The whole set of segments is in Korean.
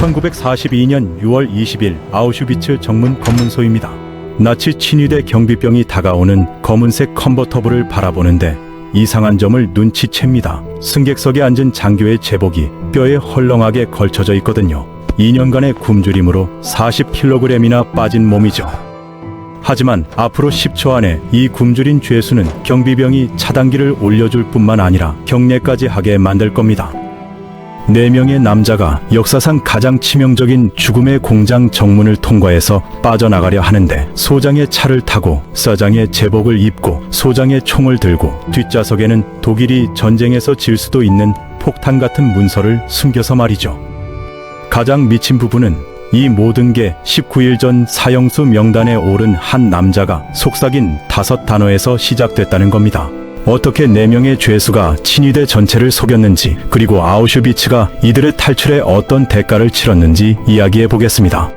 1942년 6월 20일 아우슈비츠 정문 검문소입니다. 나치 친위대 경비병이 다가오는 검은색 컨버터블을 바라보는데 이상한 점을 눈치챕니다. 승객석에 앉은 장교의 제복이 뼈에 헐렁하게 걸쳐져 있거든요. 2년간의 굶주림으로 40kg이나 빠진 몸이죠. 하지만 앞으로 10초 안에 이 굶주린 죄수는 경비병이 차단기를 올려줄 뿐만 아니라 경례까지 하게 만들 겁니다. 4명의 남자가 역사상 가장 치명적인 죽음의 공장 정문을 통과해서 빠져나가려 하는데 소장의 차를 타고 서장의 제복을 입고 소장의 총을 들고 뒷좌석에는 독일이 전쟁에서 질 수도 있는 폭탄 같은 문서를 숨겨서 말이죠. 가장 미친 부분은 이 모든 게 19일 전 사형수 명단에 오른 한 남자가 속삭인 5단어에서 시작됐다는 겁니다. 어떻게 4명의 죄수가 친위대 전체를 속였는지, 그리고 아우슈비츠가 이들의 탈출에 어떤 대가를 치렀는지 이야기해 보겠습니다.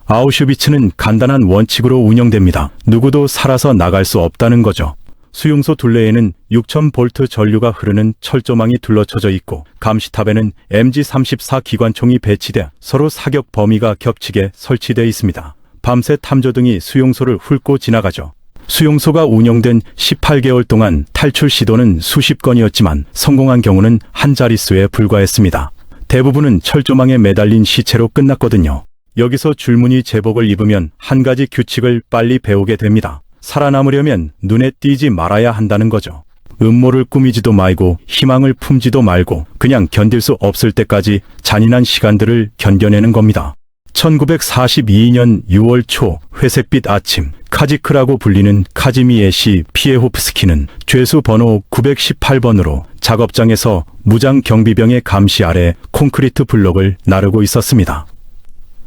아우슈비츠는 간단한 원칙으로 운영됩니다. 누구도 살아서 나갈 수 없다는 거죠. 수용소 둘레에는 6000V 전류가 흐르는 철조망이 둘러쳐져 있고 감시탑에는 MG34 기관총이 배치돼 서로 사격 범위가 겹치게 설치되어 있습니다. 밤새 탐조등이 수용소를 훑고 지나가죠. 수용소가 운영된 18개월 동안 탈출 시도는 수십 건이었지만 성공한 경우는 한 자릿수에 불과했습니다. 대부분은 철조망에 매달린 시체로 끝났거든요. 여기서 줄무늬 제복을 입으면 한 가지 규칙을 빨리 배우게 됩니다. 살아남으려면 눈에 띄지 말아야 한다는 거죠. 음모를 꾸미지도 말고 희망을 품지도 말고 그냥 견딜 수 없을 때까지 잔인한 시간들을 견뎌내는 겁니다. 1942년 6월 초 회색빛 아침, 카지크라고 불리는 카지미에시 피에호프스키는 죄수 번호 918번으로 작업장에서 무장 경비병의 감시 아래 콘크리트 블록을 나르고 있었습니다.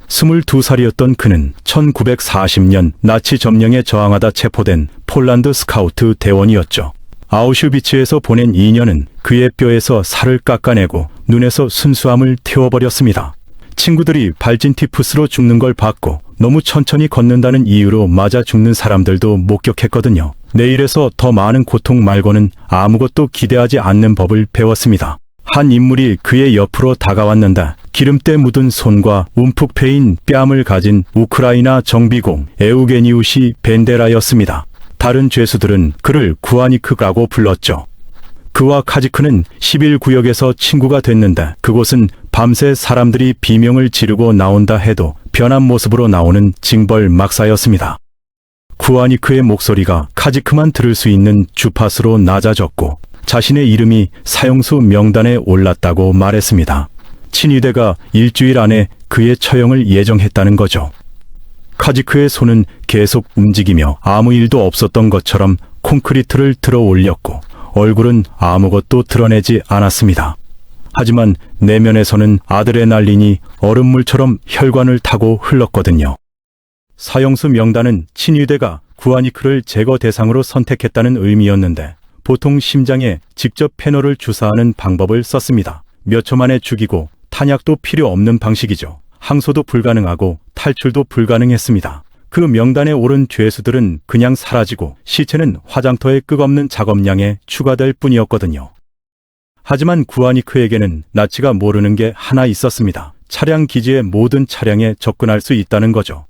22살이었던 그는 1940년 나치 점령에 저항하다 체포된 폴란드 스카우트 대원이었죠. 아우슈비츠에서 보낸 2년은 그의 뼈에서 살을 깎아내고 눈에서 순수함을 태워버렸습니다. 친구들이 발진 티푸스로 죽는 걸 봤고 너무 천천히 걷는다는 이유로 맞아 죽는 사람들도 목격했거든요. 내일에서 더 많은 고통 말고는 아무것도 기대하지 않는 법을 배웠습니다. 한 인물이 그의 옆으로 다가왔는데 기름때 묻은 손과 움푹 패인 뺨을 가진 우크라이나 정비공 에우게니우시 벤데라였습니다. 다른 죄수들은 그를 구아니크라고 불렀죠. 그와 카지크는 11구역에서 친구가 됐는데 그곳은 밤새 사람들이 비명을 지르고 나온다 해도 변한 모습으로 나오는 징벌 막사였습니다. 구아니크의 목소리가 카지크만 들을 수 있는 주파수로 낮아졌고 자신의 이름이 사형수 명단에 올랐다고 말했습니다. 친위대가 일주일 안에 그의 처형을 예정했다는 거죠. 카지크의 손은 계속 움직이며 아무 일도 없었던 것처럼 콘크리트를 들어 올렸고 얼굴은 아무것도 드러내지 않았습니다. 하지만 내면에서는 아드레날린이 얼음물처럼 혈관을 타고 흘렀거든요. 사형수 명단은 친위대가 구아니크를 제거 대상으로 선택했다는 의미였는데 보통 심장에 직접 페놀을 주사하는 방법을 썼습니다. 몇 초 만에 죽이고 탄약도 필요 없는 방식이죠. 항소도 불가능하고 탈출도 불가능했습니다. 그 명단에 오른 죄수들은 그냥 사라지고 시체는 화장터의 끝없는 작업량에 추가될 뿐이었거든요. 하지만 구아니크에게는 나치가 모르는 게 하나 있었습니다. 차량 기지의 모든 차량에 접근할 수 있다는 거죠.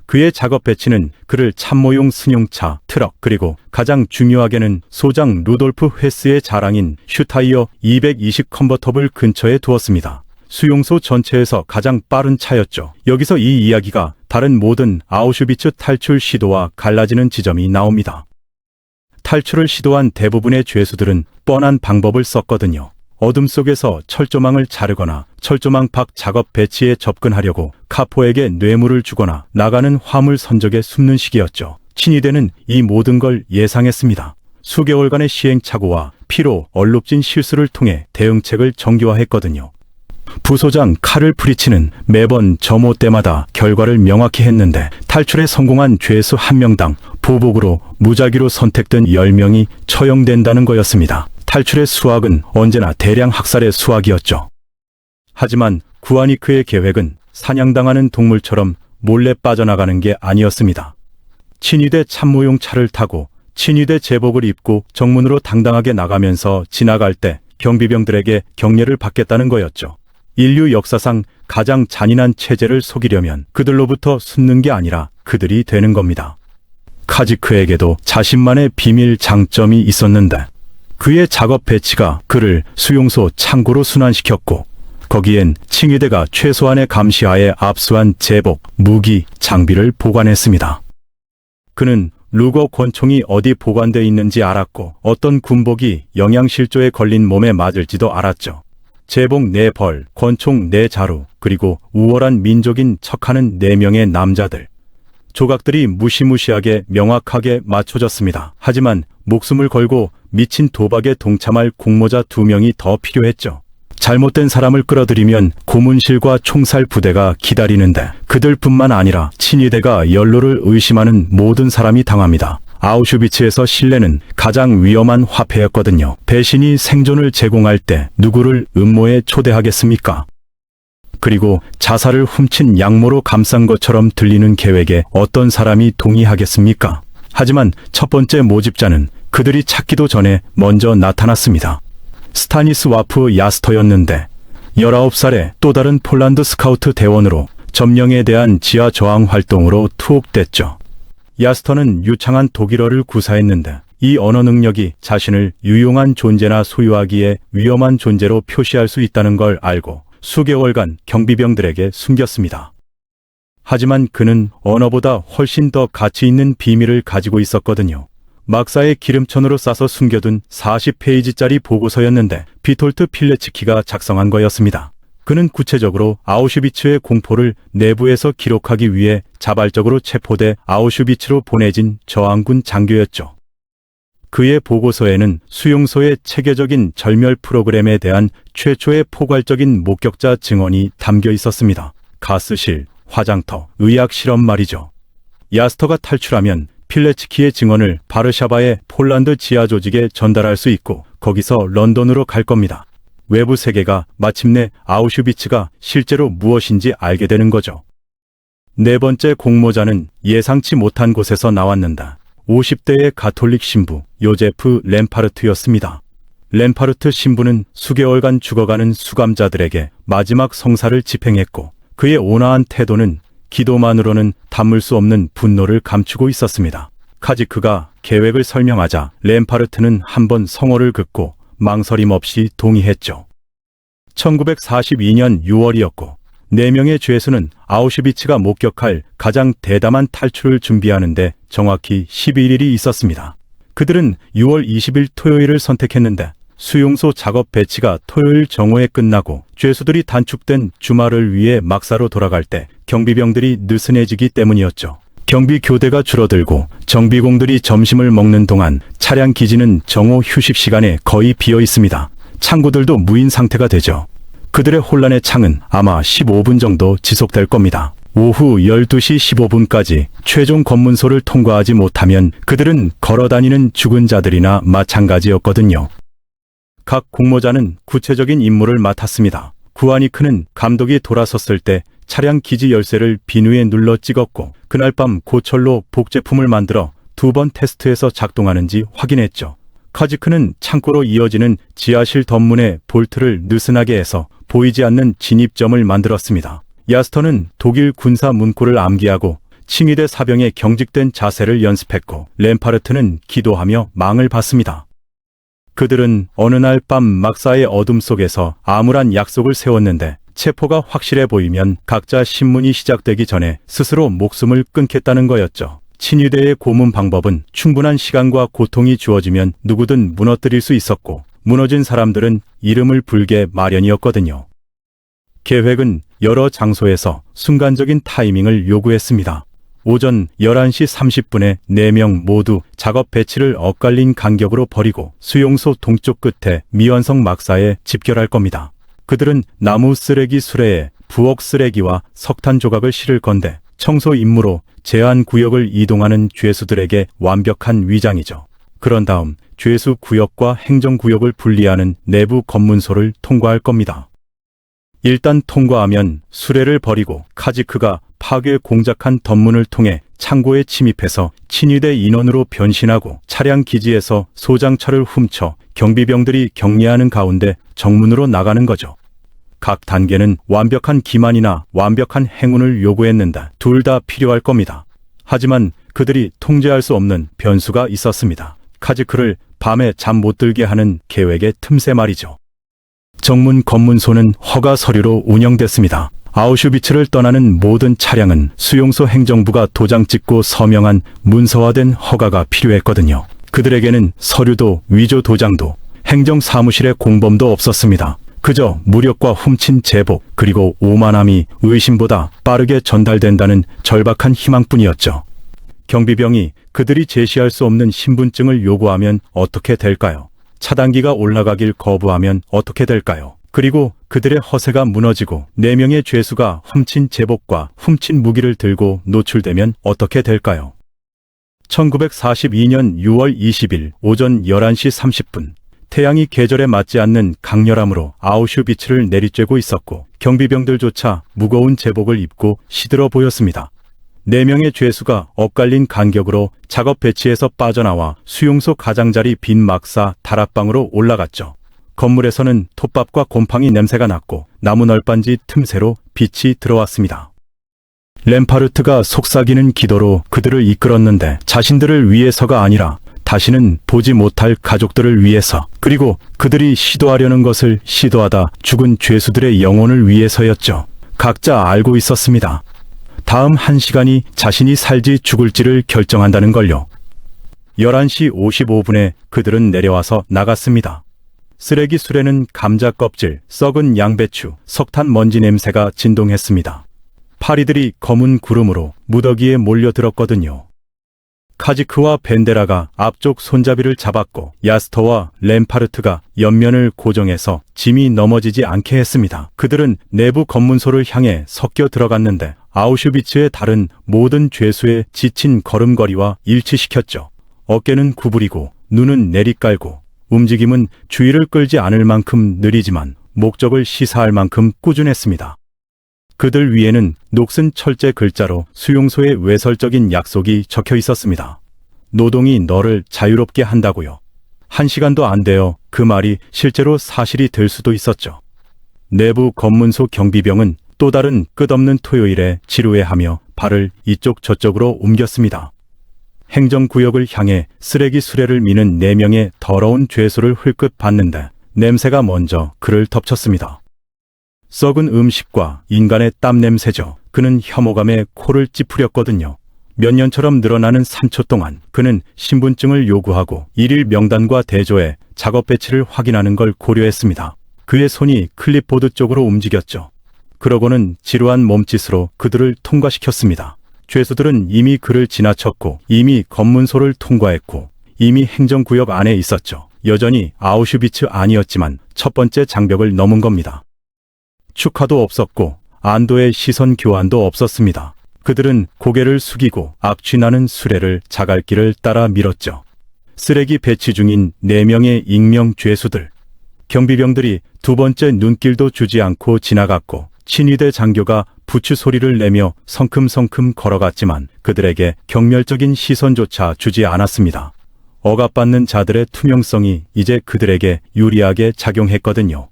그의 작업 배치는 그를 참모용 승용차, 트럭, 그리고 가장 중요하게는 소장 루돌프 헤스의 자랑인 슈타이어 220 컨버터블 근처에 두었습니다. 수용소 전체에서 가장 빠른 차였죠. 여기서 이 이야기가 다른 모든 아우슈비츠 탈출 시도와 갈라지는 지점이 나옵니다. 탈출을 시도한 대부분의 죄수들은 뻔한 방법을 썼거든요. 어둠 속에서 철조망을 자르거나 철조망 밖 작업 배치에 접근하려고 카포에게 뇌물을 주거나 나가는 화물 선적에 숨는 식이었죠. 친위대는 이 모든 걸 예상했습니다. 수개월간의 시행착오와 피로 얼룩진 실수를 통해 대응책을 정교화했거든요. 부소장 카를 프리치는 매번 점호 때마다 결과를 명확히 했는데 탈출에 성공한 죄수 1명당 보복으로 무작위로 선택된 10명이 처형된다는 거였습니다. 탈출의 수학은 언제나 대량 학살의 수학이었죠. 하지만 구아니크의 계획은 사냥당하는 동물처럼 몰래 빠져나가는 게 아니었습니다. 친위대 참모용 차를 타고 친위대 제복을 입고 정문으로 당당하게 나가면서 지나갈 때 경비병들에게 격려를 받겠다는 거였죠. 인류 역사상 가장 잔인한 체제를 속이려면 그들로부터 숨는 게 아니라 그들이 되는 겁니다. 카지크에게도 자신만의 비밀 장점이 있었는데 그의 작업 배치가 그를 수용소 창고로 순환시켰고 거기엔 칭위대가 최소한의 감시하에 압수한 제복, 무기, 장비를 보관했습니다. 그는 루거 권총이 어디 보관되어 있는지 알았고 어떤 군복이 영양실조에 걸린 몸에 맞을지도 알았죠. 제복 4벌, 권총 4자루, 그리고 우월한 민족인 척하는 4명의 남자들. 조각들이 무시무시하게 명확하게 맞춰졌습니다. 하지만 목숨을 걸고 미친 도박에 동참할 공모자 2명이 더 필요했죠. 잘못된 사람을 끌어들이면 고문실과 총살 부대가 기다리는데 그들뿐만 아니라 친위대가 연로를 의심하는 모든 사람이 당합니다. 아우슈비츠에서 신뢰는 가장 위험한 화폐였거든요. 배신이 생존을 제공할 때 누구를 음모에 초대하겠습니까? 그리고 자살을 훔친 양모로 감싼 것처럼 들리는 계획에 어떤 사람이 동의하겠습니까? 하지만 첫 번째 모집자는 그들이 찾기도 전에 먼저 나타났습니다. 스타니스와프 야스터였는데 19살에 또 다른 폴란드 스카우트 대원으로 점령에 대한 지하 저항 활동으로 투옥됐죠. 야스터는 유창한 독일어를 구사했는데 이 언어 능력이 자신을 유용한 존재나 소유하기에 위험한 존재로 표시할 수 있다는 걸 알고 수개월간 경비병들에게 숨겼습니다. 하지만 그는 언어보다 훨씬 더 가치 있는 비밀을 가지고 있었거든요. 막사에 기름천으로 싸서 숨겨둔 40페이지짜리 보고서였는데 비톨트 필레츠키가 작성한 거였습니다. 그는 구체적으로 아우슈비츠의 공포를 내부에서 기록하기 위해 자발적으로 체포돼 아우슈비츠로 보내진 저항군 장교였죠. 그의 보고서에는 수용소의 체계적인 절멸 프로그램에 대한 최초의 포괄적인 목격자 증언이 담겨 있었습니다. 가스실, 화장터, 의학 실험 말이죠. 야스터가 탈출하면 필레츠키의 증언을 바르샤바의 폴란드 지하 조직에 전달할 수 있고 거기서 런던으로 갈 겁니다. 외부 세계가 마침내 아우슈비츠가 실제로 무엇인지 알게 되는 거죠. 네 번째 공모자는 예상치 못한 곳에서 나왔는데 50대의 가톨릭 신부 요제프 램파르트였습니다. 램파르트 신부는 수개월간 죽어가는 수감자들에게 마지막 성사를 집행했고 그의 온화한 태도는 기도만으로는 담을 수 없는 분노를 감추고 있었습니다. 카지크가 계획을 설명하자 램파르트는 한번 성호를 긋고 망설임 없이 동의했죠. 1942년 6월이었고 4명의 죄수는 아우슈비츠가 목격할 가장 대담한 탈출을 준비하는데 정확히 11일이 있었습니다. 그들은 6월 20일 토요일을 선택했는데 수용소 작업 배치가 토요일 정오에 끝나고 죄수들이 단축된 주말을 위해 막사로 돌아갈 때 경비병들이 느슨해지기 때문이었죠. 경비 교대가 줄어들고 정비공들이 점심을 먹는 동안 차량 기지는 정오 휴식 시간에 거의 비어 있습니다. 창구들도 무인 상태가 되죠. 그들의 혼란의 창은 아마 15분 정도 지속될 겁니다. 오후 12시 15분까지 최종 검문소를 통과하지 못하면 그들은 걸어다니는 죽은 자들이나 마찬가지였거든요. 각 공모자는 구체적인 임무를 맡았습니다. 구아니크는 감독이 돌아섰을 때 차량 기지 열쇠를 비누에 눌러 찍었고 그날 밤 고철로 복제품을 만들어 2번 테스트해서 작동하는지 확인했죠. 카지크는 창고로 이어지는 지하실 덧문에 볼트를 느슨하게 해서 보이지 않는 진입점을 만들었습니다. 야스터는 독일 군사 문구를 암기하고 칭위대 사병의 경직된 자세를 연습했고 램파르트는 기도하며 망을 봤습니다. 그들은 어느 날 밤 막사의 어둠 속에서 암울한 약속을 세웠는데 체포가 확실해 보이면 각자 신문이 시작되기 전에 스스로 목숨을 끊겠다는 거였죠. 친위대의 고문 방법은 충분한 시간과 고통이 주어지면 누구든 무너뜨릴 수 있었고 무너진 사람들은 이름을 불게 마련이었거든요. 계획은 여러 장소에서 순간적인 타이밍을 요구했습니다. 오전 11시 30분에 4명 모두 작업 배치를 엇갈린 간격으로 버리고 수용소 동쪽 끝에 미완성 막사에 집결할 겁니다. 그들은 나무 쓰레기 수레에 부엌 쓰레기와 석탄 조각을 실을 건데 청소 임무로 제한 구역을 이동하는 죄수들에게 완벽한 위장이죠. 그런 다음 죄수 구역과 행정 구역을 분리하는 내부 검문소를 통과할 겁니다. 일단 통과하면 수레를 버리고 카지크가 파괴 공작한 덧문을 통해 창고에 침입해서 친위대 인원으로 변신하고 차량 기지에서 소장차를 훔쳐 경비병들이 격리하는 가운데 정문으로 나가는 거죠. 각 단계는 완벽한 기만이나 완벽한 행운을 요구했는데 둘 다 필요할 겁니다. 하지만 그들이 통제할 수 없는 변수가 있었습니다. 카지크를 밤에 잠 못 들게 하는 계획의 틈새 말이죠. 정문 검문소는 허가 서류로 운영됐습니다. 아우슈비츠를 떠나는 모든 차량은 수용소 행정부가 도장 찍고 서명한 문서화된 허가가 필요했거든요. 그들에게는 서류도 위조 도장도 행정사무실의 공범도 없었습니다. 그저 무력과 훔친 제복 그리고 오만함이 의심보다 빠르게 전달된다는 절박한 희망뿐이었죠. 경비병이 그들이 제시할 수 없는 신분증을 요구하면 어떻게 될까요? 차단기가 올라가길 거부하면 어떻게 될까요? 그리고 그들의 허세가 무너지고 4명의 죄수가 훔친 제복과 훔친 무기를 들고 노출되면 어떻게 될까요? 1942년 6월 20일 오전 11시 30분 태양이 계절에 맞지 않는 강렬함으로 아우슈비츠를 내리쬐고 있었고 경비병들조차 무거운 제복을 입고 시들어 보였습니다. 4명의 죄수가 엇갈린 간격으로 작업 배치에서 빠져나와 수용소 가장자리 빈 막사 다락방으로 올라갔죠. 건물에서는 톱밥과 곰팡이 냄새가 났고 나무 널빤지 틈새로 빛이 들어왔습니다. 램파르트가 속삭이는 기도로 그들을 이끌었는데 자신들을 위해서가 아니라 다시는 보지 못할 가족들을 위해서 그리고 그들이 시도하려는 것을 시도하다 죽은 죄수들의 영혼을 위해서였죠. 각자 알고 있었습니다. 다음 1시간이 자신이 살지 죽을지를 결정한다는 걸요. 11시 55분에 그들은 내려와서 나갔습니다. 쓰레기 수레는 감자 껍질, 썩은 양배추, 석탄 먼지 냄새가 진동했습니다. 파리들이 검은 구름으로 무더기에 몰려들었거든요. 카지크와 벤데라가 앞쪽 손잡이를 잡았고 야스터와 램파르트가 옆면을 고정해서 짐이 넘어지지 않게 했습니다. 그들은 내부 검문소를 향해 섞여 들어갔는데 아우슈비츠의 다른 모든 죄수의 지친 걸음걸이와 일치시켰죠. 어깨는 구부리고 눈은 내리깔고 움직임은 주의를 끌지 않을 만큼 느리지만 목적을 시사할 만큼 꾸준했습니다. 그들 위에는 녹슨 철제 글자로 수용소의 외설적인 약속이 적혀 있었습니다. 노동이 너를 자유롭게 한다고요. 1시간도 안 되어 그 말이 실제로 사실이 될 수도 있었죠. 내부 검문소 경비병은 또 다른 끝없는 토요일에 지루해하며 발을 이쪽 저쪽으로 옮겼습니다. 행정구역을 향해 쓰레기 수레를 미는 4명의 더러운 죄수를 흘끗 봤는데 냄새가 먼저 그를 덮쳤습니다. 썩은 음식과 인간의 땀 냄새죠. 그는 혐오감에 코를 찌푸렸거든요. 몇 년처럼 늘어나는 3초 동안 그는 신분증을 요구하고 일일 명단과 대조해 작업 배치를 확인하는 걸 고려했습니다. 그의 손이 클립보드 쪽으로 움직였죠. 그러고는 지루한 몸짓으로 그들을 통과시켰습니다. 죄수들은 이미 그를 지나쳤고 이미 검문소를 통과했고 이미 행정구역 안에 있었죠. 여전히 아우슈비츠 아니었지만 첫 번째 장벽을 넘은 겁니다. 축하도 없었고 안도의 시선 교환도 없었습니다. 그들은 고개를 숙이고 악취나는 수레를 자갈길을 따라 밀었죠. 쓰레기 배치 중인 4명의 익명 죄수들. 경비병들이 두 번째 눈길도 주지 않고 지나갔고 친위대 장교가 부추 소리를 내며 성큼성큼 걸어갔지만 그들에게 경멸적인 시선조차 주지 않았습니다. 억압받는 자들의 투명성이 이제 그들에게 유리하게 작용했거든요.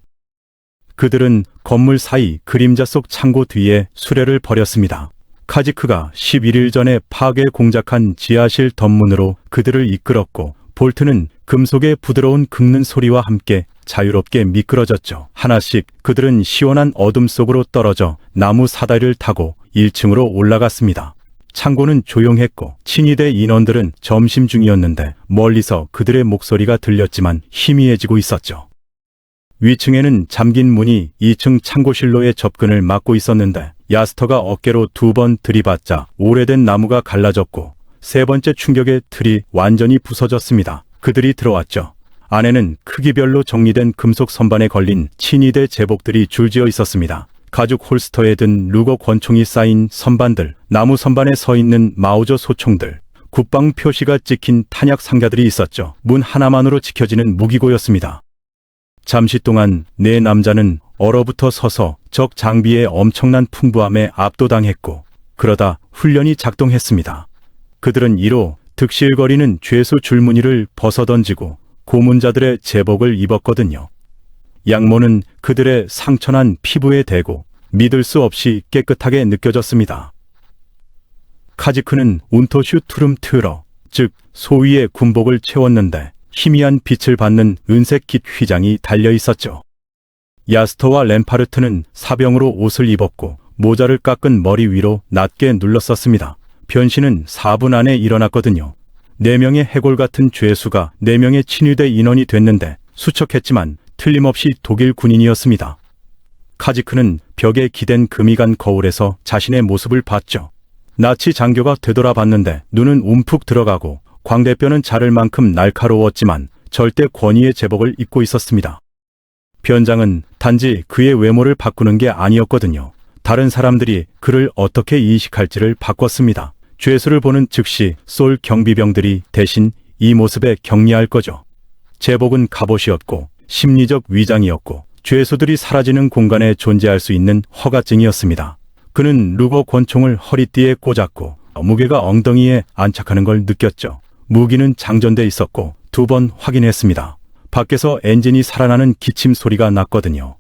그들은 건물 사이 그림자 속 창고 뒤에 수레를 버렸습니다. 카지크가 11일 전에 파괴 공작한 지하실 덧문으로 그들을 이끌었고 볼트는 금속의 부드러운 긁는 소리와 함께 자유롭게 미끄러졌죠. 하나씩 그들은 시원한 어둠 속으로 떨어져 나무 사다리를 타고 1층으로 올라갔습니다. 창고는 조용했고 친위대 인원들은 점심 중이었는데 멀리서 그들의 목소리가 들렸지만 희미해지고 있었죠. 위층에는 잠긴 문이 2층 창고실로의 접근을 막고 있었는데 야스터가 어깨로 2번 들이받자 오래된 나무가 갈라졌고 세 번째 충격의 틀이 완전히 부서졌습니다. 그들이 들어왔죠. 안에는 크기별로 정리된 금속 선반에 걸린 친위대 제복들이 줄지어 있었습니다. 가죽 홀스터에 든 루거 권총이 쌓인 선반들, 나무 선반에 서 있는 마우저 소총들, 국방 표시가 찍힌 탄약 상자들이 있었죠. 문 하나만으로 지켜지는 무기고였습니다. 잠시 동안 4남자는 얼어붙어 서서 적 장비의 엄청난 풍부함에 압도당했고 그러다 훈련이 작동했습니다. 그들은 이로 득실거리는 죄수 줄무늬를 벗어던지고 고문자들의 제복을 입었거든요. 양모는 그들의 상처난 피부에 대고 믿을 수 없이 깨끗하게 느껴졌습니다. 카지크는 운토슈 투름 트러, 즉 소위의 군복을 채웠는데 희미한 빛을 받는 은색 깃 휘장이 달려 있었죠. 야스터와 램파르트는 사병으로 옷을 입었고 모자를 깎은 머리 위로 낮게 눌렀었습니다. 변신은 4분 안에 일어났거든요. 4명의 해골 같은 죄수가 4명의 친위대 인원이 됐는데 수척했지만 틀림없이 독일 군인이었습니다. 카지크는 벽에 기댄 금이 간 거울에서 자신의 모습을 봤죠. 나치 장교가 되돌아봤는데 눈은 움푹 들어가고 광대뼈는 자를 만큼 날카로웠지만 절대 권위의 제복을 입고 있었습니다. 변장은 단지 그의 외모를 바꾸는 게 아니었거든요. 다른 사람들이 그를 어떻게 인식할지를 바꿨습니다. 죄수를 보는 즉시 솔 경비병들이 대신 이 모습에 격리할 거죠. 제복은 갑옷이었고 심리적 위장이었고 죄수들이 사라지는 공간에 존재할 수 있는 허가증이었습니다. 그는 루거 권총을 허리띠에 꽂았고 무게가 엉덩이에 안착하는 걸 느꼈죠. 무기는 장전돼 있었고 2번 확인했습니다. 밖에서 엔진이 살아나는 기침 소리가 났거든요.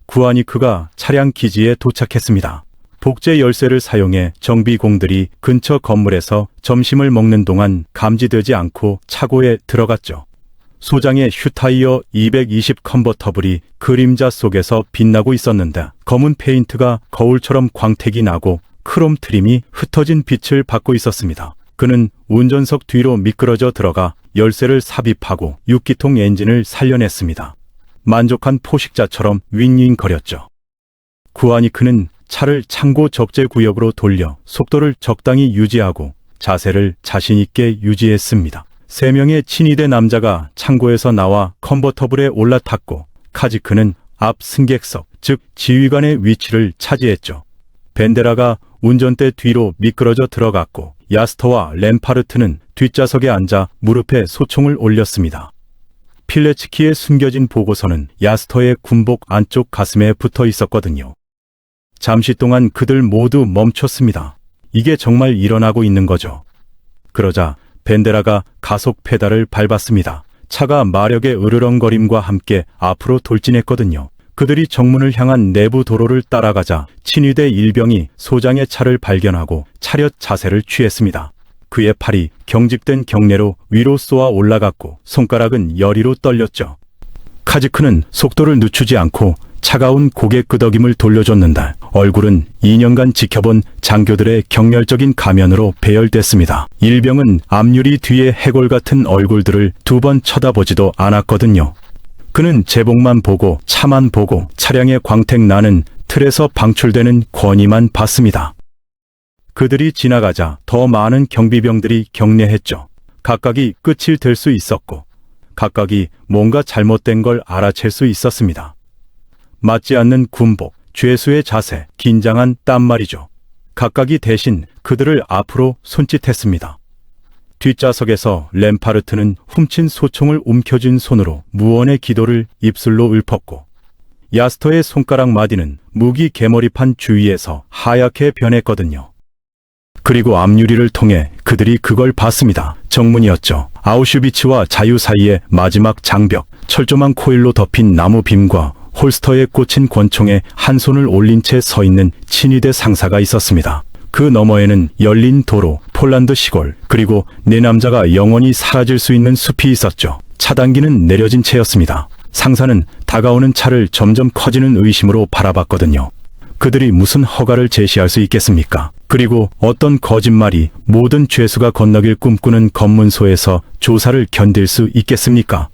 구아니크가 차량 기지에 도착했습니다. 복제 열쇠를 사용해 정비공들이 근처 건물에서 점심을 먹는 동안 감지되지 않고 차고에 들어갔죠. 소장의 슈타이어 220 컨버터블이 그림자 속에서 빛나고 있었는데 검은 페인트가 거울처럼 광택이 나고 크롬 트림이 흩어진 빛을 받고 있었습니다. 그는 운전석 뒤로 미끄러져 들어가 열쇠를 삽입하고 6기통 엔진을 살려냈습니다. 만족한 포식자처럼 윙윙거렸죠. 구아니크는 차를 창고 적재 구역으로 돌려 속도를 적당히 유지하고 자세를 자신 있게 유지했습니다. 3명의 친위대 남자가 창고에서 나와 컨버터블에 올라탔고 카지크는 앞 승객석, 즉 지휘관의 위치를 차지했죠. 벤데라가 운전대 뒤로 미끄러져 들어갔고 야스터와 램파르트는 뒷좌석에 앉아 무릎에 소총을 올렸습니다. 필레츠키의 숨겨진 보고서는 야스터의 군복 안쪽 가슴에 붙어 있었거든요. 잠시 동안 그들 모두 멈췄습니다. 이게 정말 일어나고 있는 거죠. 그러자 벤데라가 가속 페달을 밟았습니다. 차가 마력의 으르렁거림과 함께 앞으로 돌진했거든요. 그들이 정문을 향한 내부 도로를 따라가자 친위대 일병이 소장의 차를 발견하고 차렷 자세를 취했습니다. 그의 팔이 경직된 경례로 위로 쏘아 올라갔고 손가락은 여리로 떨렸죠. 카지크는 속도를 늦추지 않고 차가운 고개 끄덕임을 돌려줬는데 얼굴은 2년간 지켜본 장교들의 격렬적인 가면으로 배열됐습니다. 일병은 앞유리 뒤에 해골 같은 얼굴들을 2번 쳐다보지도 않았거든요. 그는 제복만 보고 차만 보고 차량의 광택 나는 틀에서 방출되는 권위만 봤습니다. 그들이 지나가자 더 많은 경비병들이 경례했죠. 각각이 끝을 댈 수 있었고 각각이 뭔가 잘못된 걸 알아챌 수 있었습니다. 맞지 않는 군복, 죄수의 자세, 긴장한 땀 말이죠. 각각이 대신 그들을 앞으로 손짓했습니다. 뒷좌석에서 램파르트는 훔친 소총을 움켜쥔 손으로 무언의 기도를 입술로 읊었고 야스터의 손가락 마디는 무기 개머리판 주위에서 하얗게 변했거든요. 그리고 앞유리를 통해 그들이 그걸 봤습니다. 정문이었죠. 아우슈비츠와 자유 사이의 마지막 장벽, 철조망 코일로 덮인 나무 빔과 홀스터에 꽂힌 권총에 한 손을 올린 채 서 있는 친위대 상사가 있었습니다. 그 너머에는 열린 도로, 폴란드 시골, 그리고 4남자가 영원히 사라질 수 있는 숲이 있었죠. 차단기는 내려진 채였습니다. 상사는 다가오는 차를 점점 커지는 의심으로 바라봤거든요. 그들이 무슨 허가를 제시할 수 있겠습니까? 그리고 어떤 거짓말이 모든 죄수가 건너길 꿈꾸는 검문소에서 조사를 견딜 수 있겠습니까?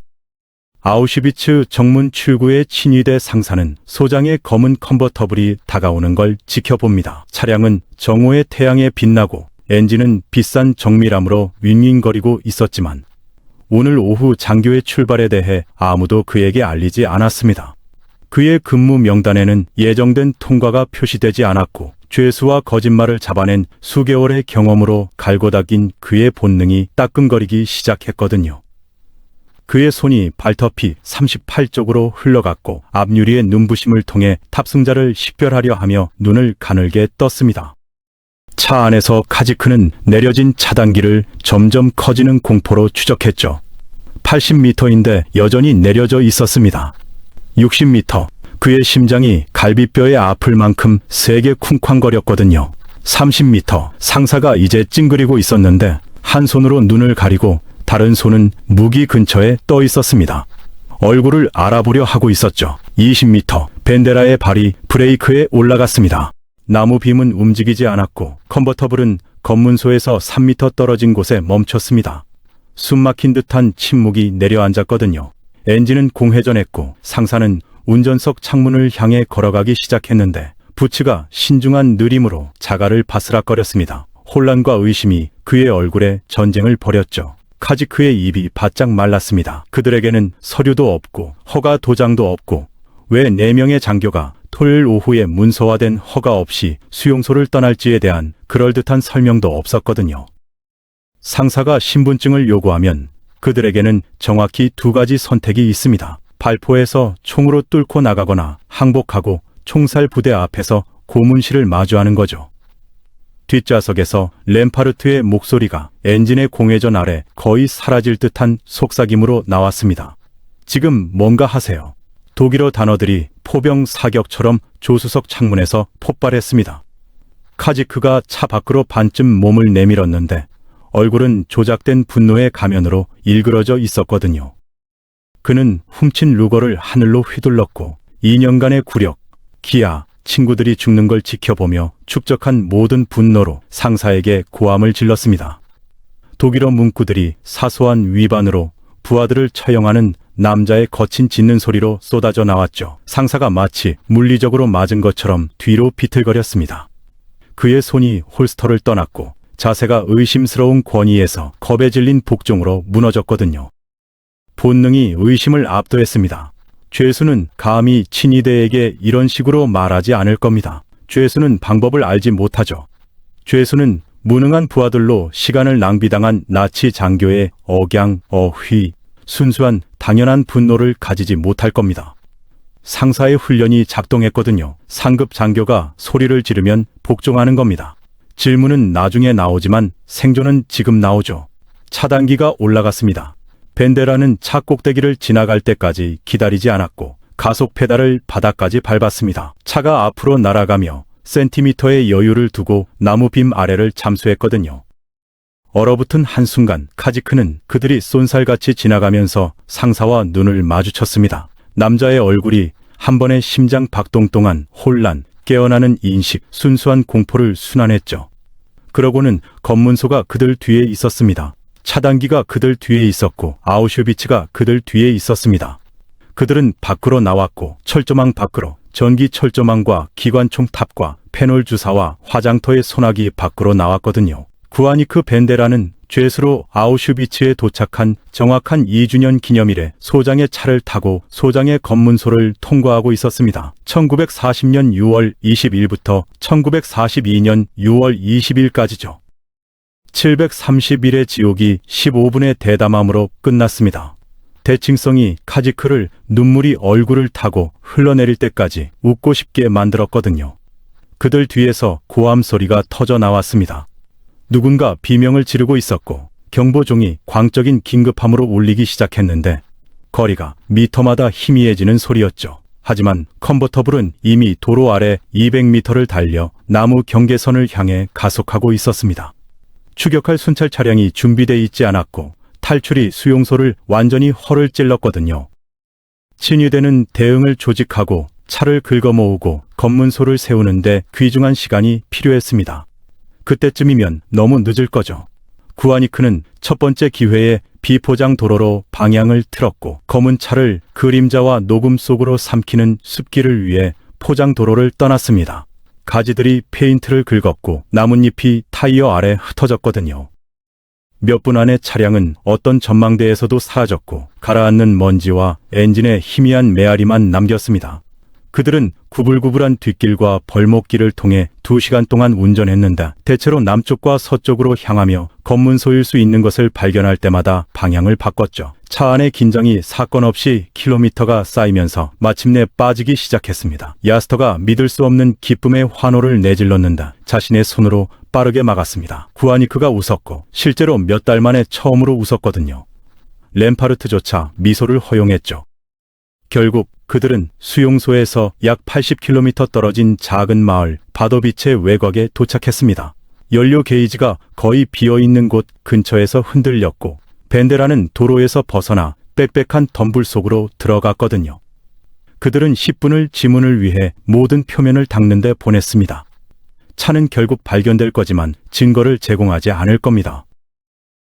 아우슈비츠 정문 출구의 친위대 상사는 소장의 검은 컨버터블이 다가오는 걸 지켜봅니다. 차량은 정오의 태양에 빛나고 엔진은 비싼 정밀함으로 윙윙거리고 있었지만 오늘 오후 장교의 출발에 대해 아무도 그에게 알리지 않았습니다. 그의 근무 명단에는 예정된 통과가 표시되지 않았고 죄수와 거짓말을 잡아낸 수개월의 경험으로 갈고 닦인 그의 본능이 따끔거리기 시작했거든요. 그의 손이 발터피 38쪽으로 흘러갔고 앞유리의 눈부심을 통해 탑승자를 식별하려 하며 눈을 가늘게 떴습니다. 차 안에서 카지크는 내려진 차단기를 점점 커지는 공포로 추적했죠. 80m인데 여전히 내려져 있었습니다. 60m. 그의 심장이 갈비뼈에 아플 만큼 세게 쿵쾅거렸거든요. 30m. 상사가 이제 찡그리고 있었는데 한 손으로 눈을 가리고 다른 손은 무기 근처에 떠 있었습니다. 얼굴을 알아보려 하고 있었죠. 20m. 벤데라의 발이 브레이크에 올라갔습니다. 나무 빔은 움직이지 않았고 컨버터블은 검문소에서 3m 떨어진 곳에 멈췄습니다. 숨막힌 듯한 침묵이 내려앉았거든요. 엔진은 공회전했고 상사는 운전석 창문을 향해 걸어가기 시작했는데 부츠가 신중한 느림으로 자갈을 바스락거렸습니다. 혼란과 의심이 그의 얼굴에 전쟁을 벌였죠. 카지크의 입이 바짝 말랐습니다. 그들에게는 서류도 없고 허가 도장도 없고 왜 4명의 장교가 토요일 오후에 문서화된 허가 없이 수용소를 떠날지에 대한 그럴듯한 설명도 없었거든요. 상사가 신분증을 요구하면 그들에게는 정확히 2가지 선택이 있습니다. 발포해서 총으로 뚫고 나가거나 항복하고 총살 부대 앞에서 고문실을 마주하는 거죠. 뒷좌석에서 램파르트의 목소리가 엔진의 공회전 아래 거의 사라질 듯한 속삭임으로 나왔습니다. 지금 뭔가 하세요. 독일어 단어들이 포병 사격처럼 조수석 창문에서 폭발했습니다. 카지크가 차 밖으로 반쯤 몸을 내밀었는데 얼굴은 조작된 분노의 가면으로 일그러져 있었거든요. 그는 훔친 루거를 하늘로 휘둘렀고 2년간의 굴욕, 기아, 친구들이 죽는 걸 지켜보며 축적한 모든 분노로 상사에게 고함을 질렀습니다. 독일어 문구들이 사소한 위반으로 부하들을 처형하는 남자의 거친 짖는 소리로 쏟아져 나왔죠. 상사가 마치 물리적으로 맞은 것처럼 뒤로 비틀거렸습니다. 그의 손이 홀스터를 떠났고 자세가 의심스러운 권위에서 겁에 질린 복종으로 무너졌거든요. 본능이 의심을 압도했습니다. 죄수는 감히 친위대에게 이런 식으로 말하지 않을 겁니다. 죄수는 방법을 알지 못하죠. 죄수는 무능한 부하들로 시간을 낭비당한 나치 장교의 억양, 어휘, 순수한 당연한 분노를 가지지 못할 겁니다. 상사의 훈련이 작동했거든요. 상급 장교가 소리를 지르면 복종하는 겁니다. 질문은 나중에 나오지만 생존은 지금 나오죠. 차단기가 올라갔습니다. 벤데라는 차 꼭대기를 지나갈 때까지 기다리지 않았고 가속 페달을 바닥까지 밟았습니다. 차가 앞으로 날아가며 센티미터의 여유를 두고 나무 빔 아래를 잠수했거든요. 얼어붙은 한순간 카지크는 그들이 쏜살같이 지나가면서 상사와 눈을 마주쳤습니다. 남자의 얼굴이 한 번의 심장 박동 동안 혼란, 깨어나는 인식, 순수한 공포를 순환했죠. 그러고는 검문소가 그들 뒤에 있었습니다. 차단기가 그들 뒤에 있었고 아우슈비츠가 그들 뒤에 있었습니다. 그들은 밖으로 나왔고 철조망 밖으로 전기 철조망과 기관총 탑과 페놀 주사와 화장터의 소나기 밖으로 나왔거든요. 구아니크 벤데라는 죄수로 아우슈비츠에 도착한 정확한 2주년 기념일에 소장의 차를 타고 소장의 검문소를 통과하고 있었습니다. 1940년 6월 20일부터 1942년 6월 20일까지죠. 730일의 지옥이 15분의 대담함으로 끝났습니다. 대칭성이 카지크를 눈물이 얼굴을 타고 흘러내릴 때까지 웃고 싶게 만들었거든요. 그들 뒤에서 고함 소리가 터져 나왔습니다. 누군가 비명을 지르고 있었고 경보종이 광적인 긴급함으로 울리기 시작했는데 거리가 미터마다 희미해지는 소리였죠. 하지만 컨버터블은 이미 도로 아래 200m를 달려 나무 경계선을 향해 가속하고 있었습니다. 추격할 순찰 차량이 준비되어 있지 않았고 탈출이 수용소를 완전히 허를 찔렀거든요. 친위대는 대응을 조직하고 차를 긁어모으고 검문소를 세우는데 귀중한 시간이 필요했습니다. 그때쯤이면 너무 늦을 거죠. 구아니크는 첫 번째 기회에 비포장 도로로 방향을 틀었고 검은 차를 그림자와 녹음 속으로 삼키는 숲길을 위해 포장 도로를 떠났습니다. 가지들이 페인트를 긁었고 나뭇잎이 타이어 아래 흩어졌거든요. 몇 분 안에 차량은 어떤 전망대에서도 사라졌고 가라앉는 먼지와 엔진의 희미한 메아리만 남겼습니다. 그들은 구불구불한 뒷길과 벌목길을 통해 2시간 동안 운전했는데 대체로 남쪽과 서쪽으로 향하며 검문소일 수 있는 것을 발견할 때마다 방향을 바꿨죠. 차 안의 긴장이 사건 없이 킬로미터가 쌓이면서 마침내 빠지기 시작했습니다. 야스터가 믿을 수 없는 기쁨의 환호를 내질렀는데 자신의 손으로 빠르게 막았습니다. 구아니크가 웃었고 실제로 몇 달 만에 처음으로 웃었거든요. 램파르트조차 미소를 허용했죠. 결국 그들은 수용소에서 약 80km 떨어진 작은 마을 바도비체 외곽에 도착했습니다. 연료 게이지가 거의 비어있는 곳 근처에서 흔들렸고 벤데라는 도로에서 벗어나 빽빽한 덤불 속으로 들어갔거든요. 그들은 10분을 지문을 위해 모든 표면을 닦는 데 보냈습니다. 차는 결국 발견될 거지만 증거를 제공하지 않을 겁니다.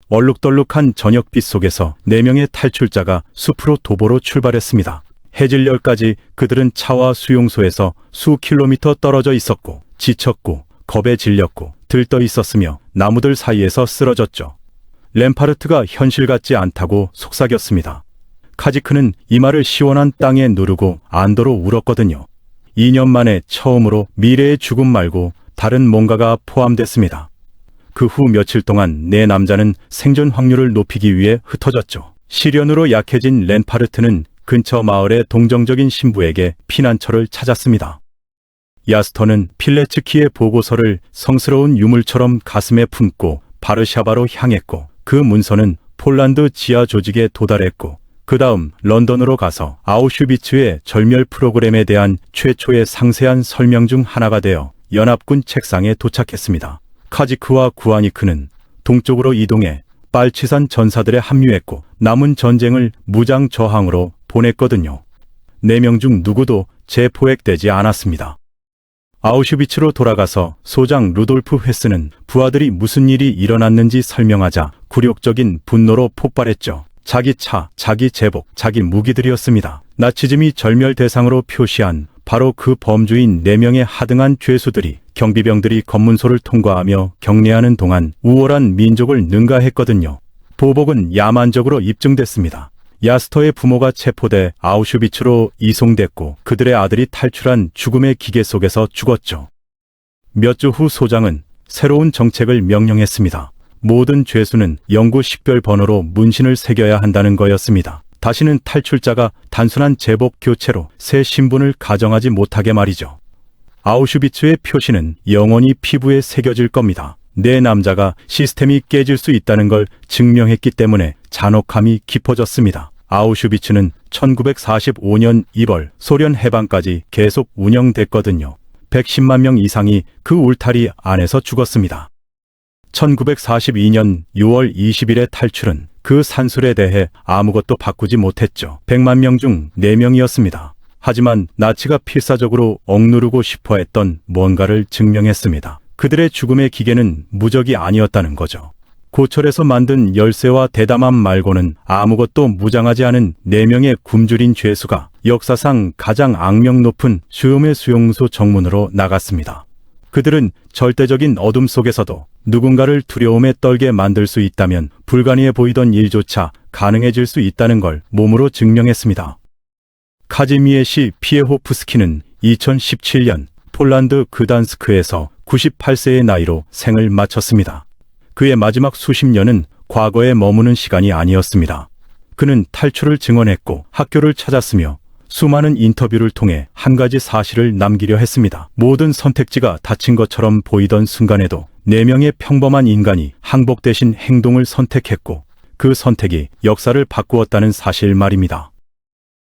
얼룩덜룩한 저녁빛 속에서 4명의 탈출자가 숲으로 도보로 출발했습니다. 해질녘까지 그들은 차와 수용소에서 수 킬로미터 떨어져 있었고 지쳤고 겁에 질렸고 들떠 있었으며 나무들 사이에서 쓰러졌죠. 램파르트가 현실 같지 않다고 속삭였습니다. 카지크는 이마를 시원한 땅에 누르고 안도로 울었거든요. 2년 만에 처음으로 미래의 죽음 말고 다른 뭔가가 포함됐습니다. 그 후 며칠 동안 4남자는 생존 확률을 높이기 위해 흩어졌죠. 시련으로 약해진 램파르트는 근처 마을의 동정적인 신부에게 피난처를 찾았습니다. 야스터는 필레츠키의 보고서를 성스러운 유물처럼 가슴에 품고 바르샤바로 향했고 그 문서는 폴란드 지하 조직에 도달했고 그 다음 런던으로 가서 아우슈비츠의 절멸 프로그램에 대한 최초의 상세한 설명 중 하나가 되어 연합군 책상에 도착했습니다. 카지크와 구아니크는 동쪽으로 이동해 빨치산 전사들에 합류했고 남은 전쟁을 무장 저항으로 보냈거든요. 4명 중 누구도 재포획되지 않았습니다. 아우슈비츠로 돌아가서 소장 루돌프 헤스는 부하들이 무슨 일이 일어났는지 설명하자 굴욕적인 분노로 폭발했죠. 자기 차, 자기 제복, 자기 무기들이었습니다. 나치즘이 절멸 대상으로 표시한 바로 그 범주인 4명의 하등한 죄수들이 경비병들이 검문소를 통과하며 경례하는 동안 우월한 민족을 능가했거든요. 보복은 야만적으로 입증됐습니다. 야스터의 부모가 체포돼 아우슈비츠로 이송됐고 그들의 아들이 탈출한 죽음의 기계 속에서 죽었죠. 몇 주 후 소장은 새로운 정책을 명령했습니다. 모든 죄수는 영구 식별 번호로 문신을 새겨야 한다는 거였습니다. 다시는 탈출자가 단순한 제복 교체로 새 신분을 가정하지 못하게 말이죠. 아우슈비츠의 표시는 영원히 피부에 새겨질 겁니다. 4남자가 시스템이 깨질 수 있다는 걸 증명했기 때문에 잔혹함이 깊어졌습니다. 아우슈비츠는 1945년 2월 소련 해방까지 계속 운영됐거든요. 110만 명 이상이 그 울타리 안에서 죽었습니다. 1942년 6월 20일의 탈출은 그 산술에 대해 아무것도 바꾸지 못했죠. 100만 명 중 4명이었습니다. 하지만 나치가 필사적으로 억누르고 싶어했던 뭔가를 증명했습니다. 그들의 죽음의 기계는 무적이 아니었다는 거죠. 고철에서 만든 열쇠와 대담함 말고는 아무것도 무장하지 않은 4명의 굶주린 죄수가 역사상 가장 악명 높은 슈음의 수용소 정문으로 나갔습니다. 그들은 절대적인 어둠 속에서도 누군가를 두려움에 떨게 만들 수 있다면 불가능해 보이던 일조차 가능해질 수 있다는 걸 몸으로 증명했습니다. 카지미에시 피에호프스키는 2017년 폴란드 그단스크에서 98세의 나이로 생을 마쳤습니다. 그의 마지막 수십 년은 과거에 머무는 시간이 아니었습니다. 그는 탈출을 증언했고 학교를 찾았으며 수많은 인터뷰를 통해 한 가지 사실을 남기려 했습니다. 모든 선택지가 닫힌 것처럼 보이던 순간에도 4명의 평범한 인간이 항복 대신 행동을 선택했고 그 선택이 역사를 바꾸었다는 사실 말입니다.